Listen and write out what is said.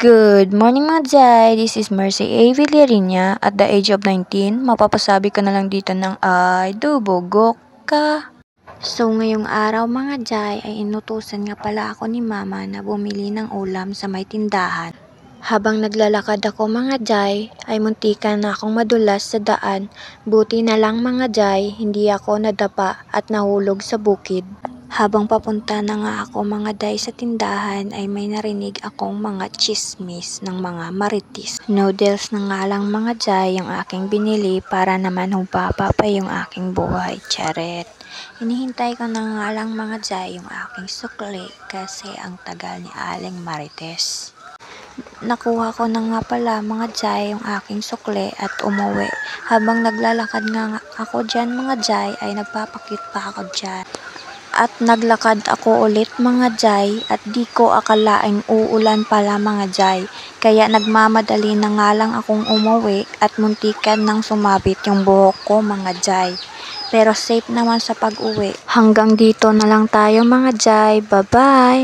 Good morning mga Jai, this is Mercy A. Villarinia. At the age of 19, mapapasabi ka na lang dito ng ay dubogok ka. So ngayong araw mga Jai ay inutusan nga pala ako ni mama na bumili ng ulam sa may tindahan. Habang naglalakad ako mga Jai ay muntikan na akong madulas sa daan. Buti na lang mga Jai, hindi ako nadapa at nahulog sa bukid. Habang papunta na nga ako mga Jai sa tindahan ay may narinig akong mga chismis ng mga marites. Noodles na nga lang mga Jai yung aking binili para naman hubaba pa yung aking buhay. Charet. Hinihintay ko na nga lang mga Jai yung aking sukli kasi ang tagal ni Aling Marites. Nakuha ko na nga pala mga Jai yung aking sukli at umuwi. Habang naglalakad nga ako dyan mga Jai ay nagpapakit pa ako dyan. At naglakad ako ulit mga Jai at di ko akalaing uulan pala mga Jai. Kaya nagmamadali na nga lang akong umuwi at muntikan nang sumabit yung buhok ko mga Jai. Pero safe naman sa pag-uwi. Hanggang dito na lang tayo mga Jai. Bye bye!